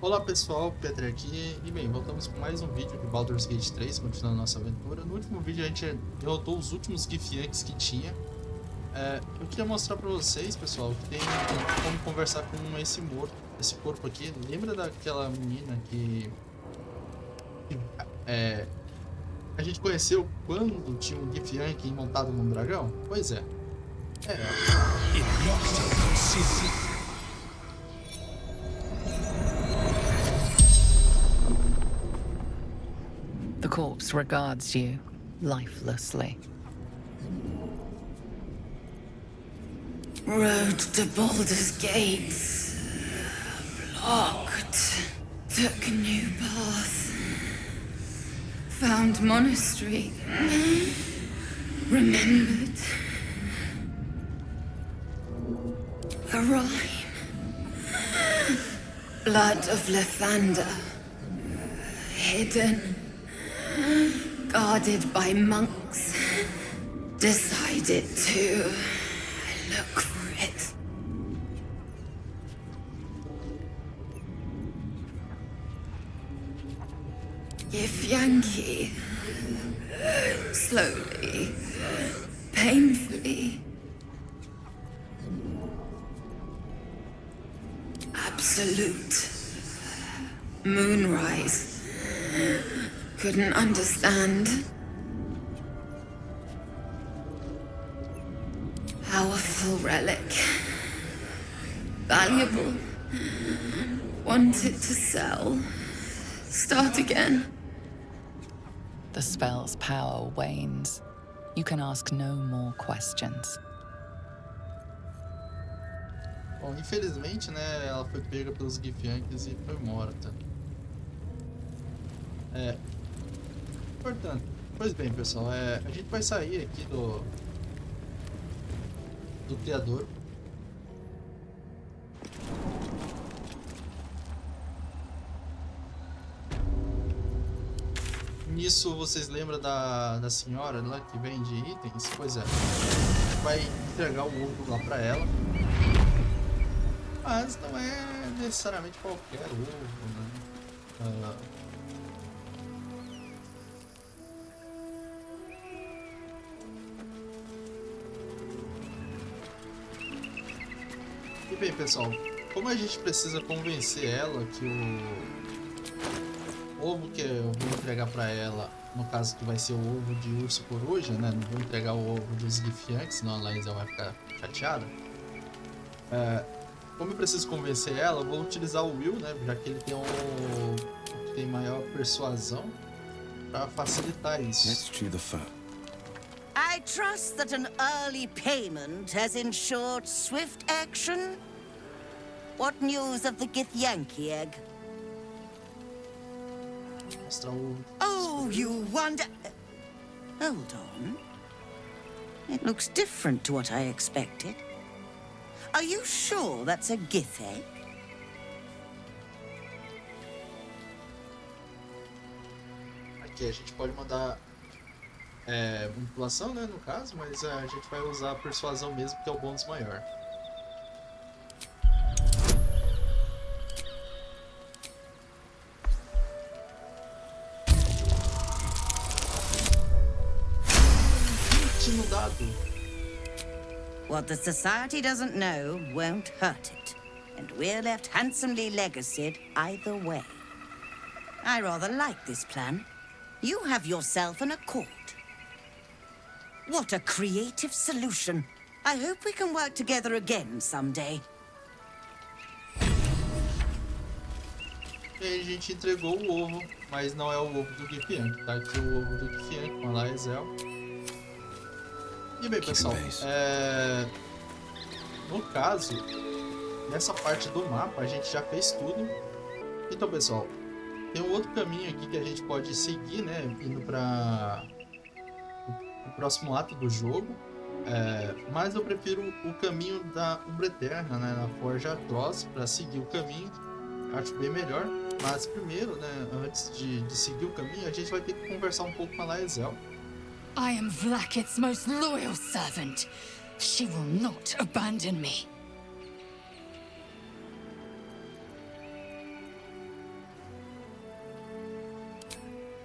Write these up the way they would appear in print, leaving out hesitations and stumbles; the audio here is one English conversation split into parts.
Olá pessoal, Pedro aqui, e bem, voltamos com mais um vídeo de Baldur's Gate 3, continuando a nossa aventura. No último vídeo a gente derrotou os últimos Githyanks que tinha. Eu queria mostrar pra vocês, pessoal, que tem como conversar com esse morto, esse corpo aqui. Lembra daquela menina que a gente conheceu quando tinha um Githyank montado num dragão? Pois é, é ela. The corpse regards you lifelessly. Road to Baldur's Gates. Blocked. Took a new path. Found monastery. Remembered. A rhyme. Blood of Lathander. Hidden. Guarded by monks. Decided to look for it. Githyanki. Slowly. Painfully. Absolute. Moonrise. Couldn't understand. Powerful relic. Valuable. Wanted to sell. Start again. The spell's power wanes. You can ask no more questions. Bom, infelizmente, né, ela foi pega pelos Githyanks e foi morta. Portanto, pois bem, pessoal, a gente vai sair aqui do criador. Nisso, vocês lembram da senhora lá que vende itens? Pois é, a gente vai entregar o ovo lá pra ela. Mas não é necessariamente qualquer ovo, né? E bem, pessoal, como a gente precisa convencer ela que o ovo que eu vou entregar pra ela, no caso que vai ser o ovo de urso coruja, né? Não vou entregar o ovo dos Githyanks, senão a Laísa vai ficar chateada. Como eu preciso convencer ela, eu vou utilizar o Will, né? Já que ele tem maior persuasão, para facilitar isso. Let's chew the fat. I trust that an early payment has ensured swift action. What news of the Githyanki egg? Mostrar o... Oh, you wonder... Hold on. It looks different to what I expected. Are you sure that's a Gith egg? Aqui a gente pode mandar manipulação, né, no caso, mas a gente vai usar a persuasão mesmo, que é o bônus maior. No dado. What the society doesn't know won't hurt it, and we're left handsomely legacied either way. I rather like this plan. You have yourself an accord. What a creative solution. I hope we can work together again someday. E aí a gente entregou o ovo, mas não é o ovo do Githyank, tá aqui o ovo do Githyank com a Laezel. E bem, pessoal, no caso, nessa parte do mapa a gente já fez tudo. Então, pessoal, tem um outro caminho aqui que a gente pode seguir, né, indo para o próximo ato do jogo. Mas eu prefiro o caminho da Umbra Eterna, né, na Forja Atroz, para seguir o caminho. Acho bem melhor. Mas primeiro, né, antes de seguir o caminho, a gente vai ter que conversar um pouco com a Laezel. I am Vlaakith's most loyal servant. She will not abandon me.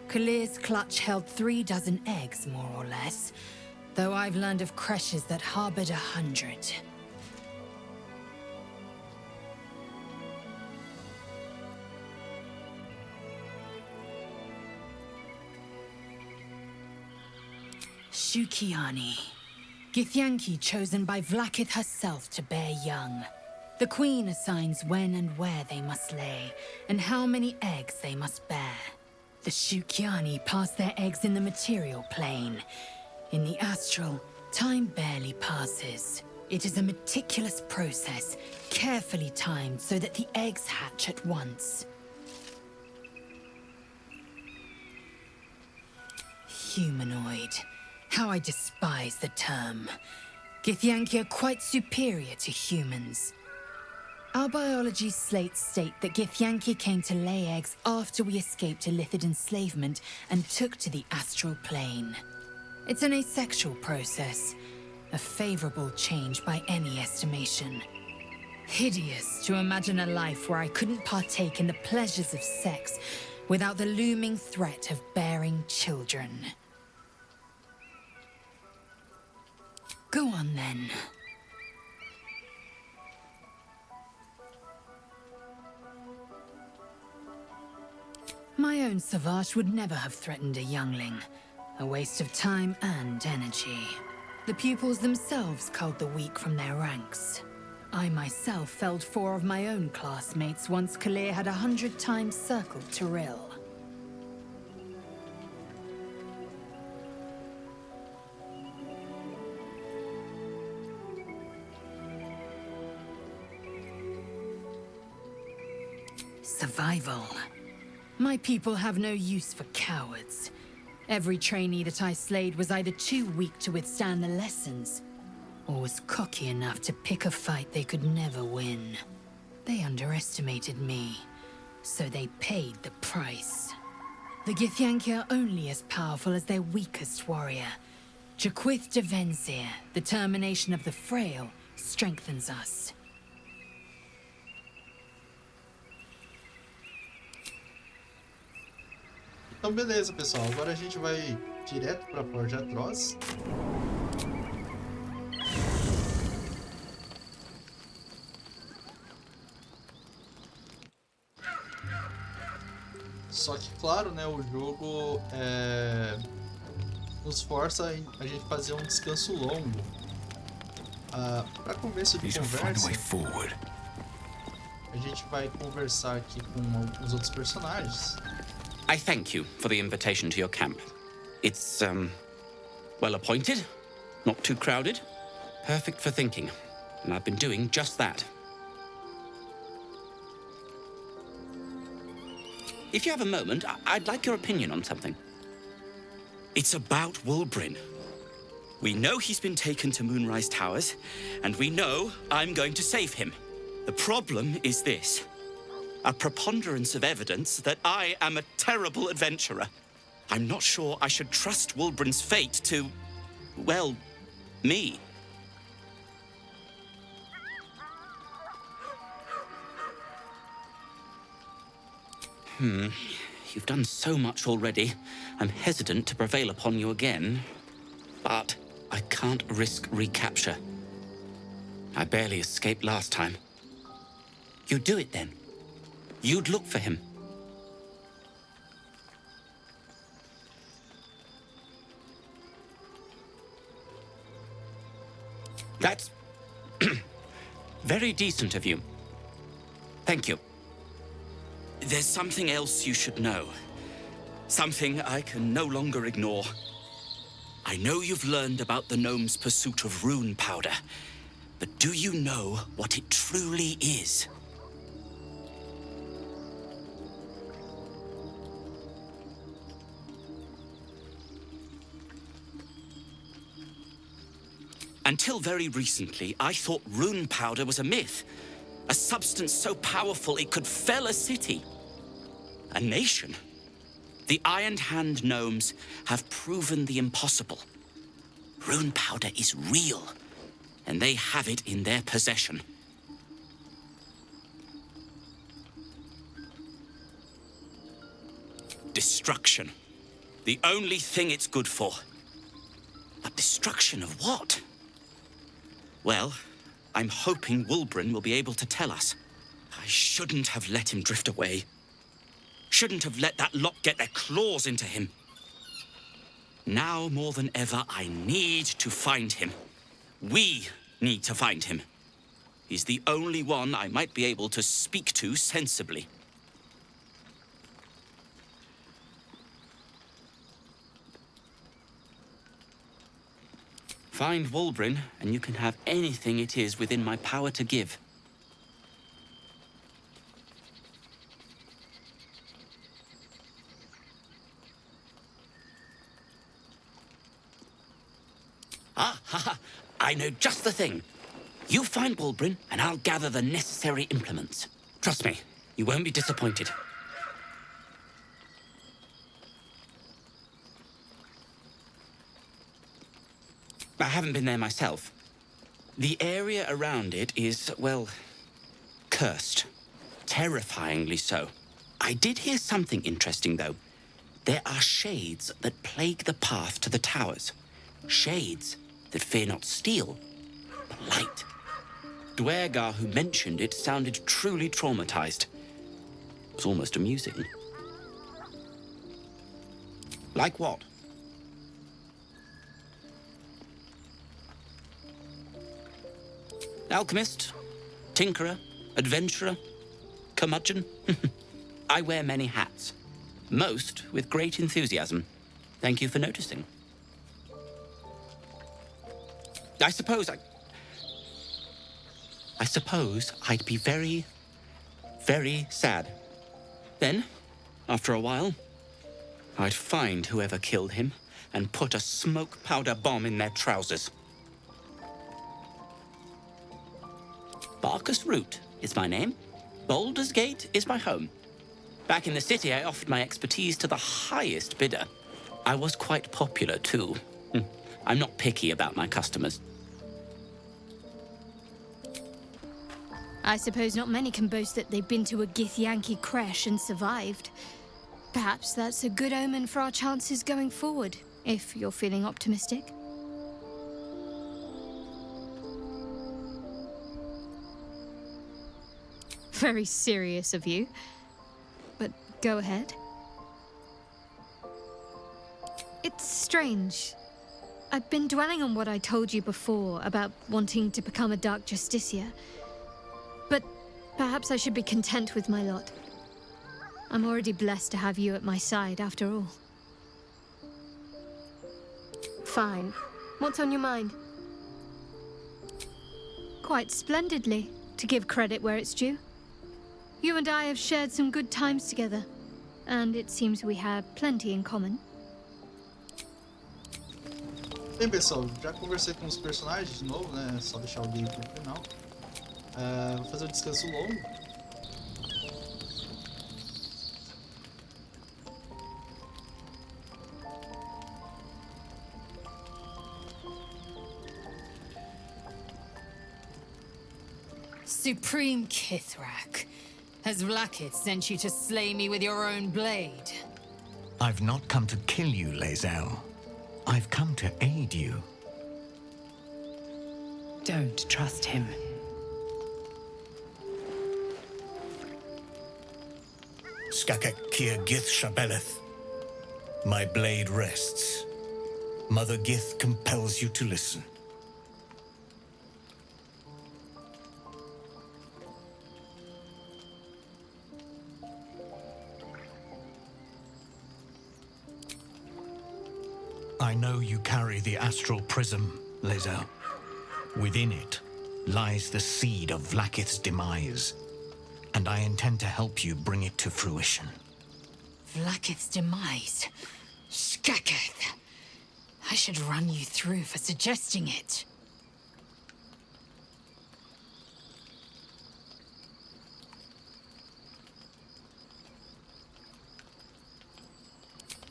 Kalir's clutch held 36 eggs, more or less, though I've learned of creches that harbored 100. Shukiani. Githyanki chosen by Vlaakith herself to bear young. The queen assigns when and where they must lay, and how many eggs they must bear. The Shukiani pass their eggs in the material plane. In the astral, time barely passes. It is a meticulous process, carefully timed so that the eggs hatch at once. Humanoid. How I despise the term. Githyanki are quite superior to humans. Our biology slates state that Githyanki came to lay eggs after we escaped Illithid enslavement and took to the astral plane. It's an asexual process, a favorable change by any estimation. Hideous to imagine a life where I couldn't partake in the pleasures of sex without the looming threat of bearing children. Go on then. My own Savage would never have threatened a youngling. A waste of time and energy. The pupils themselves culled the weak from their ranks. I myself felled 4 of my own classmates once Kalir had 100 times circled Tyrell. Survival. My people have no use for cowards. Every trainee that I slayed was either too weak to withstand the lessons, or was cocky enough to pick a fight they could never win. They underestimated me, so they paid the price. The Githyanki are only as powerful as their weakest warrior. Jaquith de Venzir, the termination of the frail, strengthens us. Então beleza, pessoal. Agora a gente vai direto para a Forja Atroz. Só que, claro, né, o jogo nos força a gente fazer um descanso longo. Para começo de conversa, a gente vai conversar aqui com os outros personagens. I thank you for the invitation to your camp. It's, well appointed, not too crowded, perfect for thinking, and I've been doing just that. If you have a moment, I'd like your opinion on something. It's about Wulbrin. We know he's been taken to Moonrise Towers, and we know I'm going to save him. The problem is this. A preponderance of evidence that I am a terrible adventurer. I'm not sure I should trust Wulbrin's fate to, well, me. You've done so much already. I'm hesitant to prevail upon you again. But I can't risk recapture. I barely escaped last time. You do it then. You'd look for him. That's very decent of you. Thank you. There's something else you should know. Something I can no longer ignore. I know you've learned about the gnome's pursuit of rune powder, but do you know what it truly is? Until very recently, I thought rune powder was a myth. A substance so powerful it could fell a city. A nation. The Iron Hand gnomes have proven the impossible. Rune powder is real, and they have it in their possession. Destruction. The only thing it's good for. But destruction of what? Well, I'm hoping Wulbren will be able to tell us. I shouldn't have let him drift away. Shouldn't have let that lot get their claws into him. Now more than ever, I need to find him. We need to find him. He's the only one I might be able to speak to sensibly. Find Wulbren, and you can have anything it is within my power to give. I know just the thing. You find Wulbren, and I'll gather the necessary implements. Trust me, you won't be disappointed. I haven't been there myself. The area around it is, well, cursed. Terrifyingly so. I did hear something interesting, though. There are shades that plague the path to the towers. Shades that fear not steel, but light. Dwergar, who mentioned it, sounded truly traumatized. It was almost amusing. Like what? Alchemist, tinkerer, adventurer, curmudgeon. I wear many hats, most with great enthusiasm. Thank you for noticing. I suppose I'd be very, very sad. Then, after a while, I'd find whoever killed him and put a smoke powder bomb in their trousers. Barkus Root is my name. Baldur's Gate is my home. Back in the city, I offered my expertise to the highest bidder. I was quite popular, too. I'm not picky about my customers. I suppose not many can boast that they've been to a Githyanki creche and survived. Perhaps that's a good omen for our chances going forward, if you're feeling optimistic. Very serious of you, but go ahead. It's strange. I've been dwelling on what I told you before about wanting to become a Dark Justiciar. But perhaps I should be content with my lot. I'm already blessed to have you at my side, after all. Fine. What's on your mind? Quite splendidly, to give credit where it's due. You and I have shared some good times together, and it seems we have plenty in common. Bem, pessoal, já conversei com os personagens de novo, né? Só deixar o vídeo pro final. Vou fazer um descanso longo. Supreme Kith'rak, has Vlaakith sent you to slay me with your own blade? I've not come to kill you, Lae'zel. I've come to aid you. Don't trust him. Skakek Kier Gith Shabeleth. My blade rests. Mother Gith compels you to listen. I know you carry the astral prism, Lae'zel. Within it lies the seed of Vlaakith's demise, and I intend to help you bring it to fruition. Vlaakith's demise? Skaketh! I should run you through for suggesting it.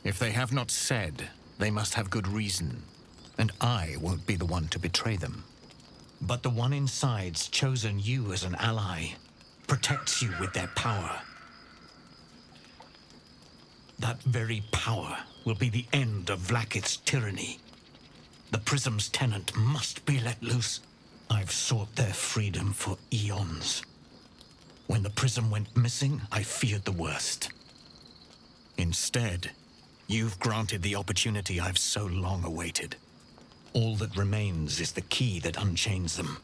If they have not said, they must have good reason, and I won't be the one to betray them. But the one inside's chosen you as an ally, protects you with their power. That very power will be the end of Vlakith's tyranny. The Prism's tenant must be let loose. I've sought their freedom for eons. When the Prism went missing, I feared the worst. Instead, you've granted the opportunity I've so long awaited. All that remains is the key that unchains them.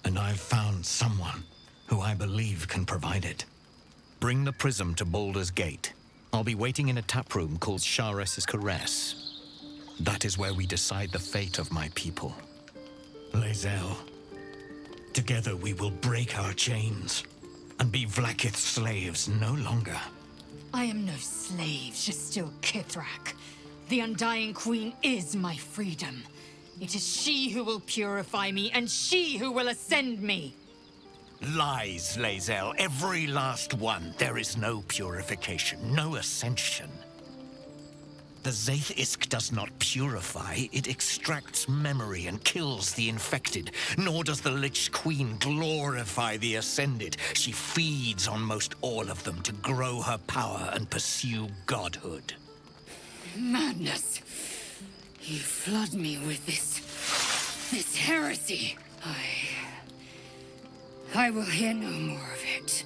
And I've found someone who I believe can provide it. Bring the Prism to Baldur's Gate. I'll be waiting in a taproom called Shares's Caress. That is where we decide the fate of my people. Lae'zel, together we will break our chains and be Vlakith's slaves no longer. I am no slave, just still Kith'rak. The Undying Queen is my freedom. It is she who will purify me, and she who will ascend me. Lies, Lae'zel, every last one. There is no purification, no ascension. The Zaith-Isk does not purify, it extracts memory and kills the infected. Nor does the Lich Queen glorify the ascended. She feeds on most all of them to grow her power and pursue godhood. Madness. You flood me with this heresy. I will hear no more of it.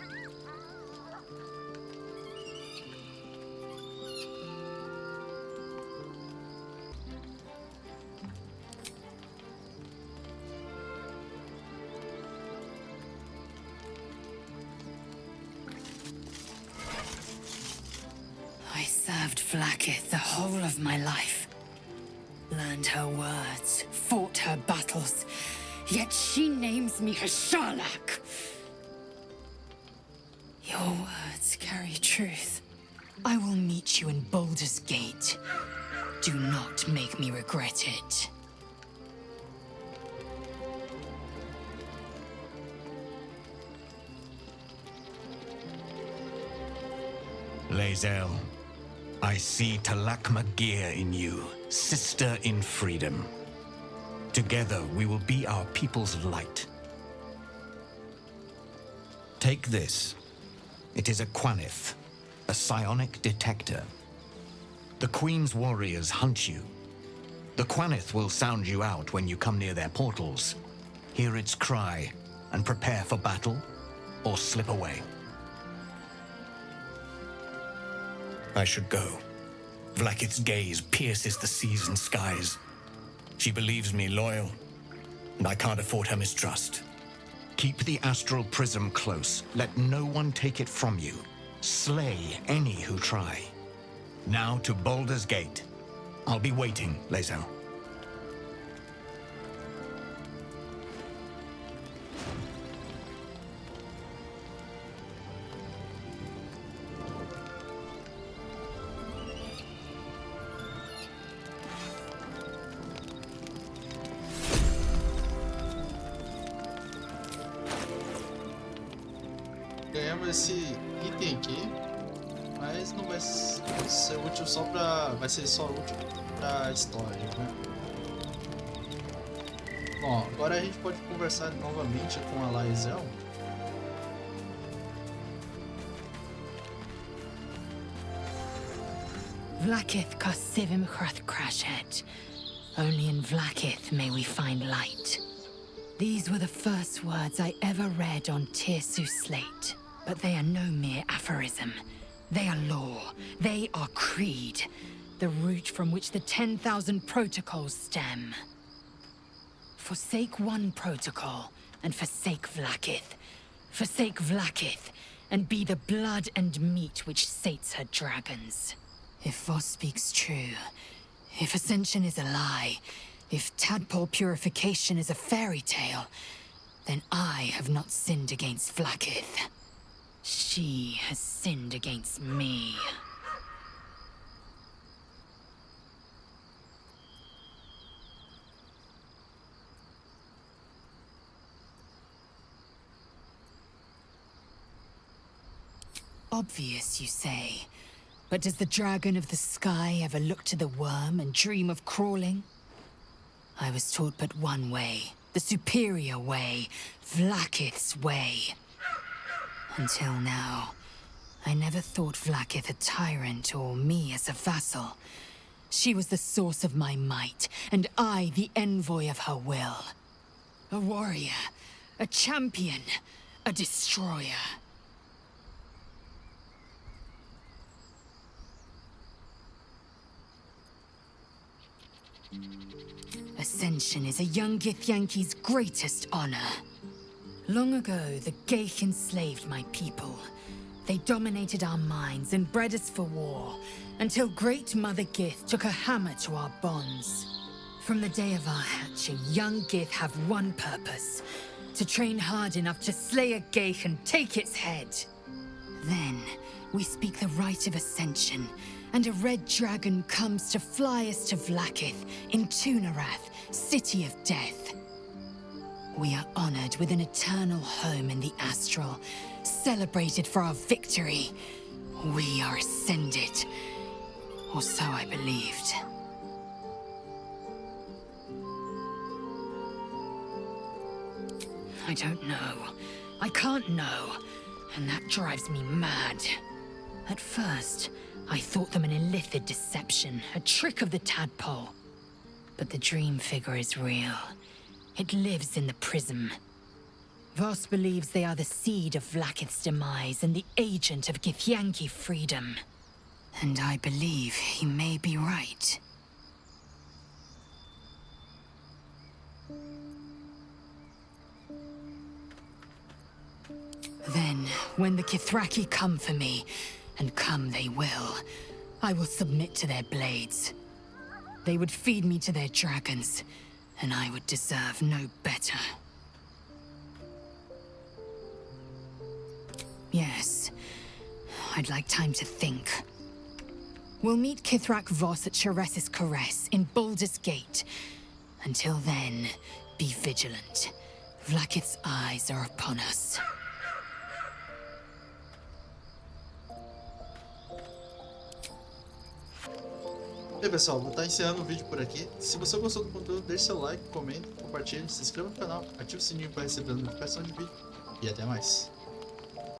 I served Vlakith the whole of my life. Learned her words, fought her battles, yet she names me her Sharlak. Your words carry truth. I will meet you in Baldur's Gate. Do not make me regret it. Lae'zel, I see Talakma Gear in you, sister in freedom. Together we will be our people's light. Take this. It is a Quanith, a psionic detector. The Queen's warriors hunt you. The Quanith will sound you out when you come near their portals. Hear its cry and prepare for battle, or slip away. I should go. Vlakith's gaze pierces the seas and skies. She believes me loyal, and I can't afford her mistrust. Keep the astral prism close. Let no one take it from you. Slay any who try. Now to Baldur's Gate. I'll be waiting, Lae'zel. Ganhamos esse item aqui, mas não vai ser útil só pra... vai ser só útil pra história, né? Bom, agora a gente pode conversar novamente com a Lae'zel. Vlakith Kosivim Crashhead. Only in Vlakith may we find light. These were the first words I ever read on Tirsu's slate. But they are no mere aphorism. They are law. They are creed. The root from which the 10,000 protocols stem. Forsake one protocol, and forsake Vlakith. Forsake Vlakith, and be the blood and meat which sates her dragons. If Voss speaks true, if Ascension is a lie, if tadpole purification is a fairy tale, then I have not sinned against Vlakith. She has sinned against me. Obvious, you say. But does the dragon of the sky ever look to the worm and dream of crawling? I was taught but one way, the superior way, Vlakith's way. Until now, I never thought Vlaakith a tyrant or me as a vassal. She was the source of my might, and I the envoy of her will. A warrior, a champion, a destroyer. Ascension is a young Githyanki's greatest honor. Long ago, the Geich enslaved my people. They dominated our minds and bred us for war, until Great Mother Gith took a hammer to our bonds. From the day of our hatching, young Gith have one purpose: to train hard enough to slay a Geich and take its head. Then, we speak the rite of ascension, and a red dragon comes to fly us to Vlaakith in Tunarath, City of Death. We are honored with an eternal home in the astral, celebrated for our victory. We are ascended. Or so I believed. I don't know. I can't know. And that drives me mad. At first, I thought them an illithid deception, a trick of the tadpole. But the dream figure is real. It lives in the prism. Voss believes they are the seed of Vlaakith's demise and the agent of Githyanki freedom. And I believe he may be right. Then, when the Kithraki come for me, and come they will, I will submit to their blades. They would feed me to their dragons, and I would deserve no better. Yes, I'd like time to think. We'll meet Kith'rak Voss at Chares's Caress in Baldur's Gate. Until then, be vigilant. Vlaakith's eyes are upon us. E aí, pessoal, vou estar encerrando o vídeo por aqui. Se você gostou do conteúdo, deixe seu like, comente, compartilhe, se inscreva no canal, ative o sininho para receber a notificação de vídeo e até mais.